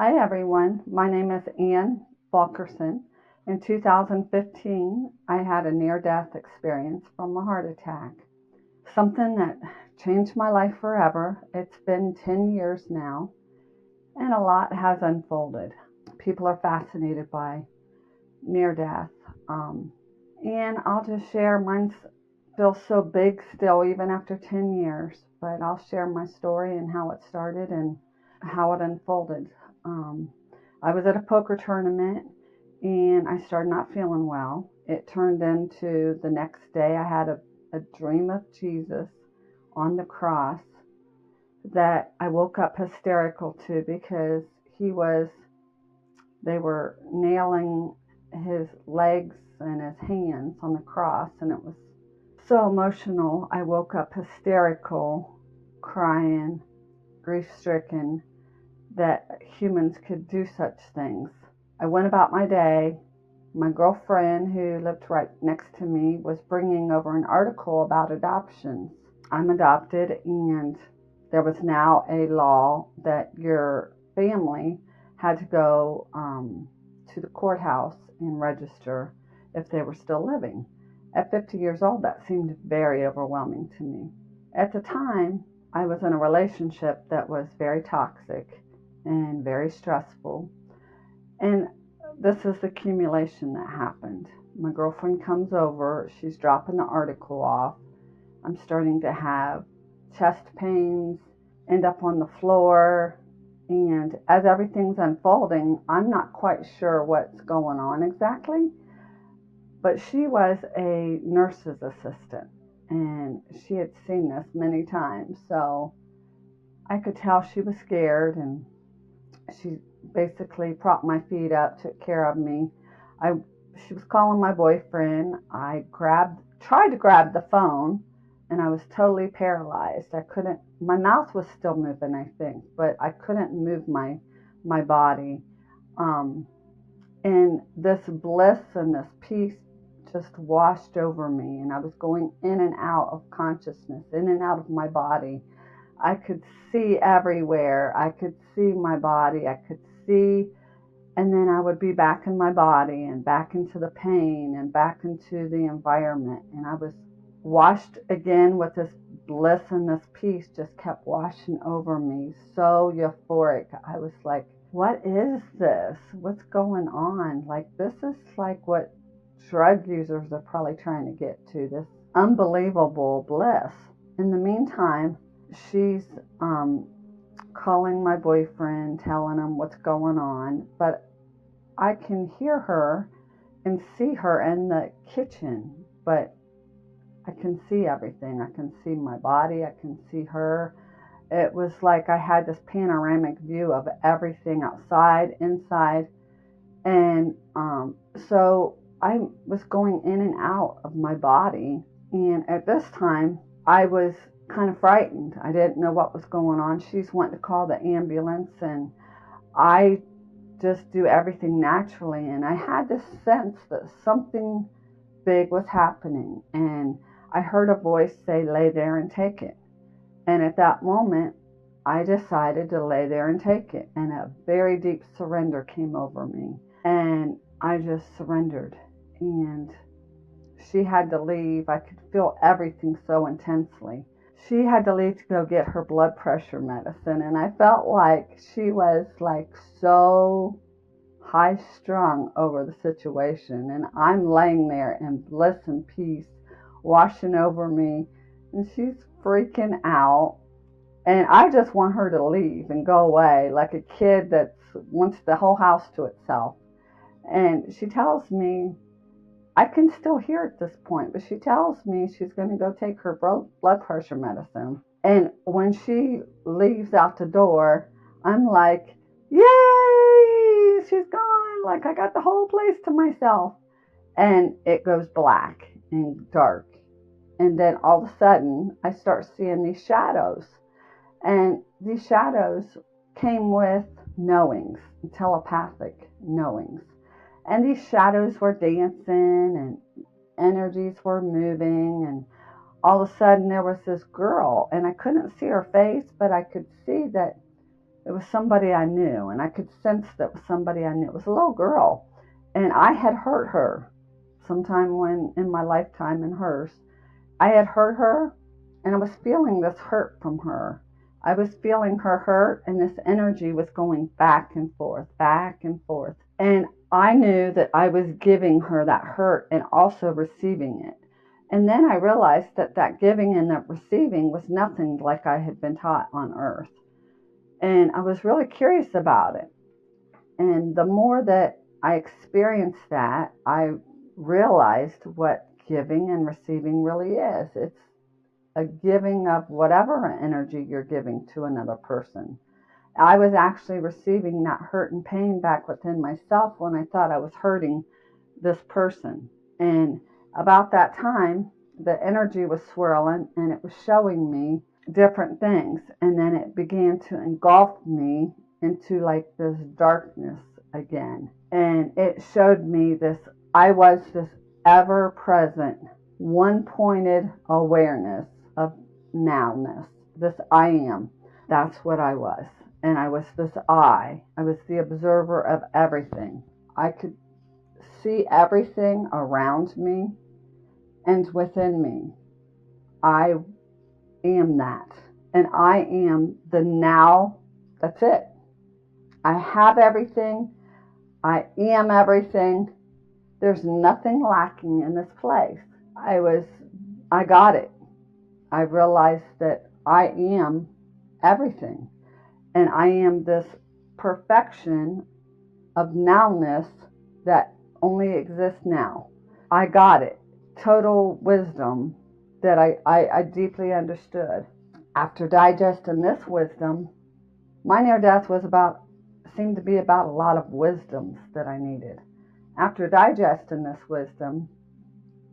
Hi everyone, my name is Ann Fulkerson. In 2015, I had a near-death experience from a heart attack. Something that changed my life forever. It's been 10 years now, and a lot has unfolded. People are fascinated by near-death. And I'll just share, mine feels so big still, even after 10 years, but I'll share my story and how it started and how it unfolded. Um, I was at a poker tournament and I started not feeling well. It turned into the next day I had a dream of Jesus on the cross that I woke up hysterical to because they were nailing his legs and his hands on the cross, and it was so emotional. I woke up hysterical, crying, grief stricken that humans could do such things. I went about my day. My girlfriend, who lived right next to me, was bringing over an article about adoptions. I'm adopted, and there was now a law that your family had to go to the courthouse and register if they were still living. At 50 years old, that seemed very overwhelming to me. At the time, I was in a relationship that was very toxic and very stressful. And this is the accumulation that happened. My girlfriend comes over, she's dropping the article off. I'm starting to have chest pains, end up on the floor. And as everything's unfolding, I'm not quite sure what's going on exactly. But she was a nurse's assistant, and she had seen this many times. So I could tell she was scared, and she basically propped my feet up, took care of me. She was calling my boyfriend. I tried to grab the phone, and I was totally paralyzed. I couldn't. My mouth was still moving, I think, but I couldn't move my body. And this bliss and this peace just washed over me, and I was going in and out of consciousness, in and out of my body. I could see everywhere. I could see my body. I could see, and then I would be back in my body and back into the pain and back into the environment. And I was washed again with this bliss, and this peace just kept washing over me. So euphoric. I was like, what is this? What's going on? Like, this is like what drug users are probably trying to get to, this unbelievable bliss. In the meantime, she's calling my boyfriend, telling him what's going on, but I can hear her and see her in the kitchen, but I can see everything. I can see my body. I can see her. It was like I had this panoramic view of everything outside, inside, and so I was going in and out of my body, and at this time, I was kind of frightened. I didn't know what was going on. She's wanting to call the ambulance, and I just do everything naturally. And I had this sense that something big was happening, and I heard a voice say, "Lay there and take it." And at that moment, I decided to lay there and take it. And a very deep surrender came over me. And I just surrendered. And she had to leave. I could feel everything so intensely. She had to leave to go get her blood pressure medicine. And I felt like she was like so high strung over the situation. And I'm laying there in bliss and peace washing over me. And she's freaking out. And I just want her to leave and go away, like a kid that wants the whole house to itself. And she tells me, I can still hear at this point, but she tells me she's going to go take her blood pressure medicine. And when she leaves out the door, I'm like, yay, she's gone. Like, I got the whole place to myself. And it goes black and dark. And then all of a sudden, I start seeing these shadows. And these shadows came with knowings, telepathic knowings. And these shadows were dancing and energies were moving. And all of a sudden there was this girl, and I couldn't see her face, but I could see that It was somebody I knew, and I could sense that it was somebody I knew. It was a little girl, and I had hurt her sometime when in my lifetime and hers. I had hurt her, and I was feeling this hurt from her. I was feeling her hurt, and this energy was going back and forth, back and forth. And I knew that I was giving her that hurt and also receiving it. And then I realized that that giving and that receiving was nothing like I had been taught on earth. And I was really curious about it. And the more that I experienced that, I realized what giving and receiving really is. It's a giving of whatever energy you're giving to another person. I was actually receiving that hurt and pain back within myself when I thought I was hurting this person. And about that time, the energy was swirling and it was showing me different things. And then it began to engulf me into like this darkness again. And it showed me this, I was this ever present, one pointed awareness of nowness. This I am. That's what I was. And I was this I was the observer of everything. I could see everything around me and within me. I am that. And I am the now. That's it. I have everything. I am everything. There's nothing lacking in this place. I got it. I realized that I am everything. And I am this perfection of nowness that only exists now. I got it. Total wisdom that I deeply understood. After digesting this wisdom, my near death seemed to be about a lot of wisdoms that I needed. After digesting this wisdom,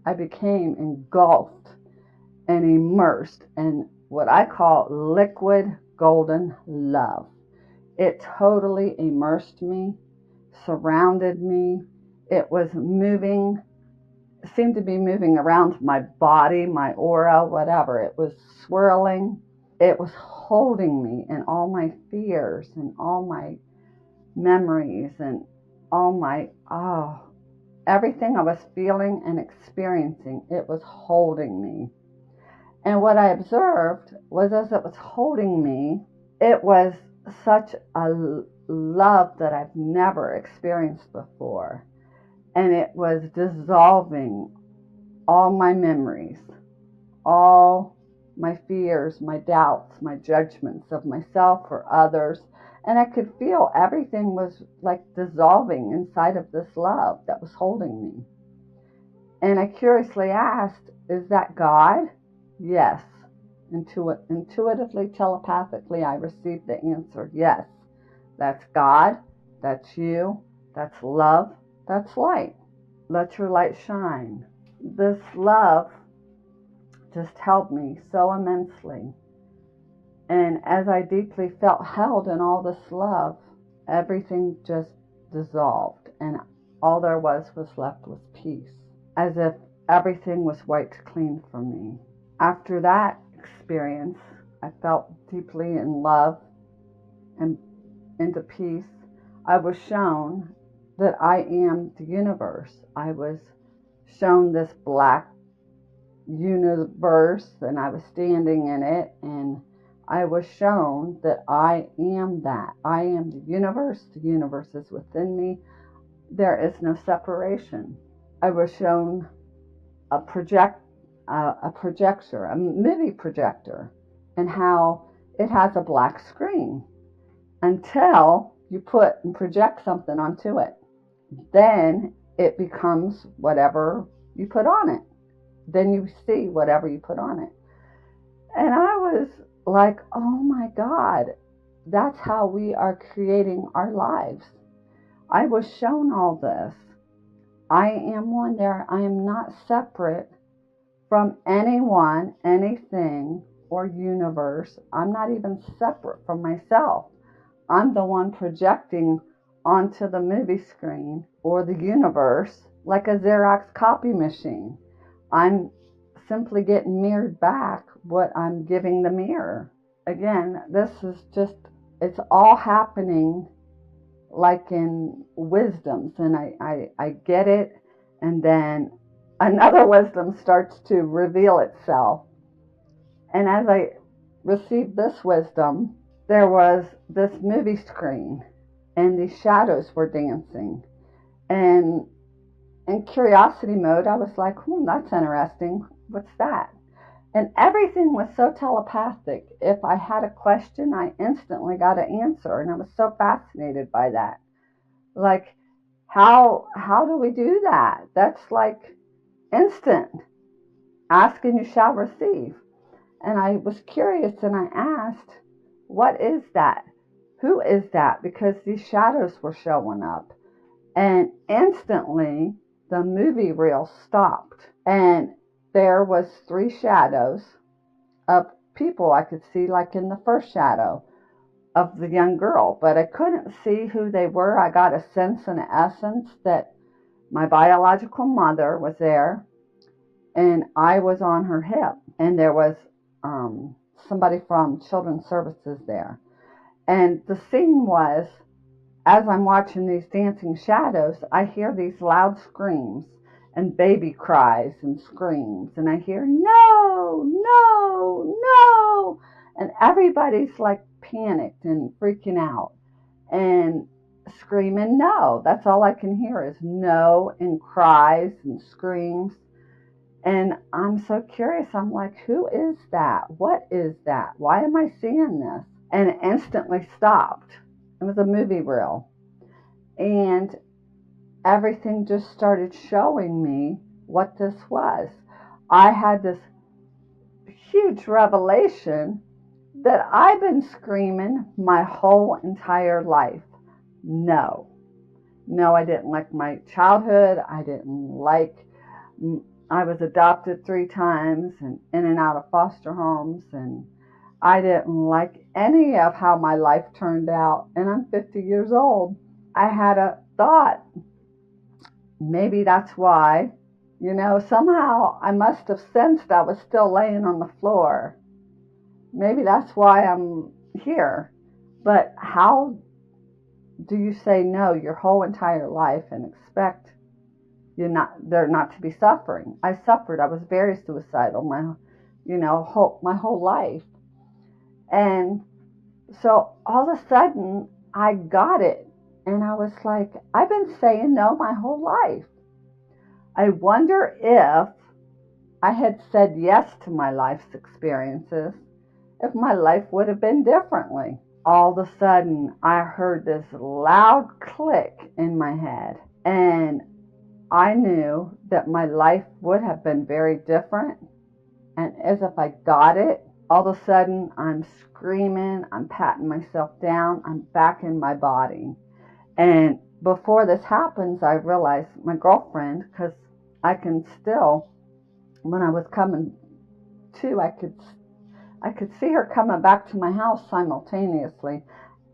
I became engulfed and immersed in what I call liquid golden love. It totally immersed me, surrounded me. It was moving, seemed to be moving around my body, my aura, whatever. It was swirling. It was holding me in all my fears and all my memories and all my, everything I was feeling and experiencing. It was holding me. And what I observed was as it was holding me, it was such a love that I've never experienced before. And it was dissolving all my memories, all my fears, my doubts, my judgments of myself or others. And I could feel everything was like dissolving inside of this love that was holding me. And I curiously asked, is that God? Yes. Intuitively, telepathically, I received the answer. Yes. That's God. That's you. That's love. That's light. Let your light shine. This love just held me so immensely. And as I deeply felt held in all this love, everything just dissolved. And all there was left was peace. As if everything was wiped clean from me. After that experience, I felt deeply in love and into peace. I was shown that I am the universe. I was shown this black universe, and I was standing in it, and I was shown that I am that. I am the universe is within me. There is no separation. I was shown a projector, a movie projector, and how it has a black screen until you put and project something onto it. Then it becomes whatever you put on it. Then you see whatever you put on it. And I was like, oh my God, that's how we are creating our lives. I was shown all this. I am one there. I am not separate from anyone, anything, or universe. I'm not even separate from myself. I'm the one projecting onto the movie screen or the universe like a Xerox copy machine. I'm simply getting mirrored back what I'm giving the mirror. Again, this is just it's all happening like in wisdoms, and I get it, and then another wisdom starts to reveal itself. And as I received this wisdom, there was this movie screen, and these shadows were dancing. And in curiosity mode, I was like, that's interesting. What's that? And everything was so telepathic. If I had a question, I instantly got an answer. And I was so fascinated by that. Like, how do we do that? That's like instant. Ask and you shall receive. And I was curious and I asked, what is that? Who is that? Because these shadows were showing up. And instantly the movie reel stopped. And there was 3 shadows of people I could see, like in the first shadow of the young girl, but I couldn't see who they were. I got a sense and an essence that my biological mother was there, and I was on her hip, and there was somebody from Children's Services there. And the scene was, as I'm watching these dancing shadows, I hear these loud screams and baby cries and screams, and I hear, no, no, no, and everybody's like panicked and freaking out and screaming no. That's all I can hear is no and cries and screams. And I'm so curious. I'm like, who is that? What is that? Why am I seeing this? And it instantly stopped. It was a movie reel. And everything just started showing me what this was. I had this huge revelation that I've been screaming my whole entire life. No. No, I didn't like my childhood. I was adopted 3 times and in and out of foster homes, and I didn't like any of how my life turned out. And I'm 50 years old. I had a thought, maybe that's why, somehow I must have sensed I was still laying on the floor. Maybe that's why I'm here. But how do you say no your whole entire life and expect there not to be suffering? I suffered. I was very suicidal my whole life. And so all of a sudden I got it. And I was like, I've been saying no my whole life. I wonder if I had said yes to my life's experiences, if my life would have been differently. All of a sudden, I heard this loud click in my head, and I knew that my life would have been very different. And as if I got it, all of a sudden, I'm screaming, I'm patting myself down, I'm back in my body. And before this happens, I realized my girlfriend, because I can still, when I was coming to, I could see her coming back to my house simultaneously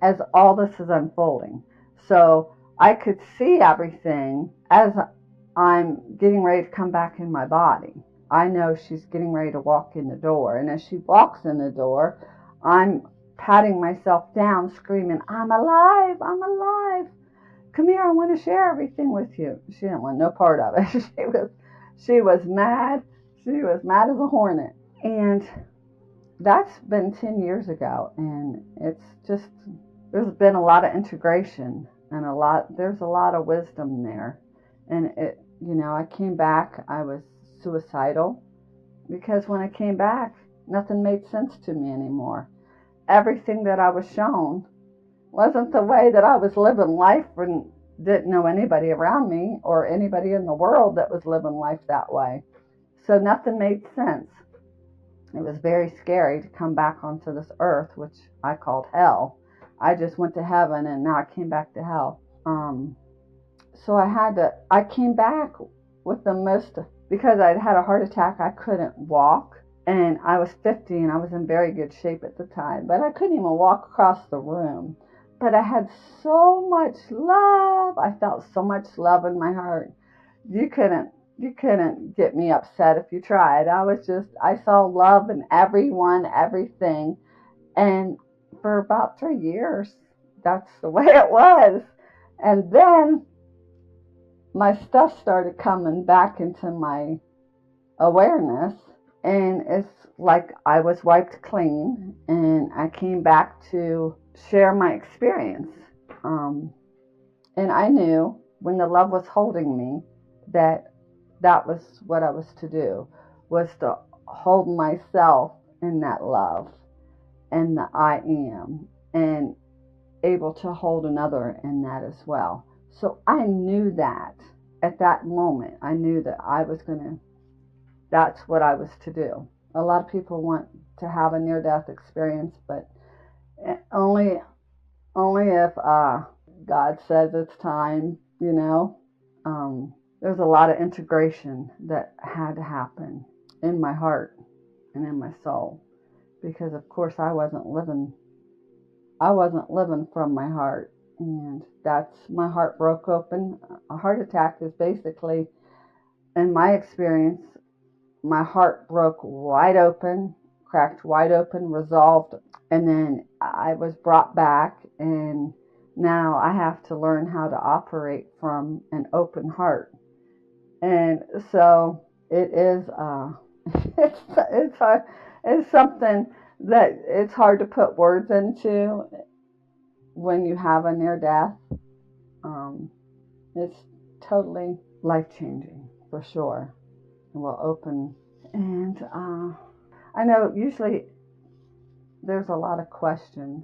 as all this is unfolding. So I could see everything as I'm getting ready to come back in my body. I know she's getting ready to walk in the door. And as she walks in the door, I'm patting myself down, screaming, I'm alive, I'm alive. Come here, I want to share everything with you. She didn't want no part of it. She was mad. She was mad as a hornet. And that's been 10 years ago. And it's just, there's been a lot of integration and there's a lot of wisdom there. And I came back, I was suicidal because when I came back, nothing made sense to me anymore. Everything that I was shown wasn't the way that I was living life, and didn't know anybody around me or anybody in the world that was living life that way. So nothing made sense. It was very scary to come back onto this earth, which I called hell. I just went to heaven and now I came back to hell. So I came back with because I'd had a heart attack, I couldn't walk. And I was 50 and I was in very good shape at the time, but I couldn't even walk across the room. But I had so much love. I felt so much love in my heart. You couldn't get me upset if you tried. I saw love in everyone, everything. And for about 3 years, that's the way it was. And then my stuff started coming back into my awareness, and it's like I was wiped clean, and I came back to share my experience. Um, and I knew when the love was holding me that that was what I was to do, was to hold myself in that love and the I am, and able to hold another in that as well. So I knew that at that moment, I knew that I was going to, that's what I was to do. A lot of people want to have a near death experience, but only if God says it's time, you know. There's a lot of integration that had to happen in my heart and in my soul, because of course I wasn't living from my heart, and that's, my heart broke open. A heart attack is basically, in my experience, my heart broke wide open, cracked wide open, resolved, and then I was brought back, and now I have to learn how to operate from an open heart. And so it is, it's something that it's hard to put words into when you have a near death. Um, it's totally life changing for sure. It will open. And I know usually there's a lot of questions.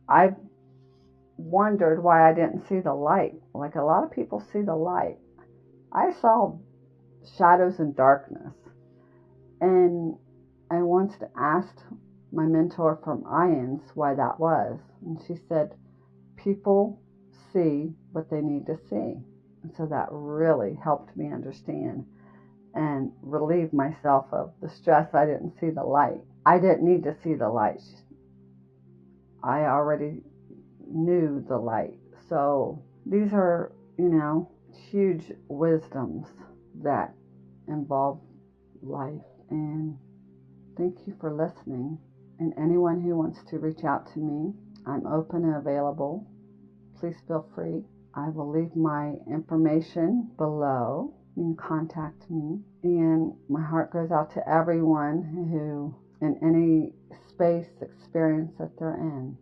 I've wondered why I didn't see the light. Like, a lot of people see the light. I saw shadows and darkness. And I once asked my mentor from IANS why that was. And she said, people see what they need to see. And so that really helped me understand and relieve myself of the stress. I didn't see the light. I didn't need to see the light. I already knew the light. So these are, huge wisdoms that involve life. And thank you for listening. And anyone who wants to reach out to me, I'm open and available. Please feel free. I will leave my information below. You can contact me. And my heart goes out to everyone who, in any space, experience that they're in.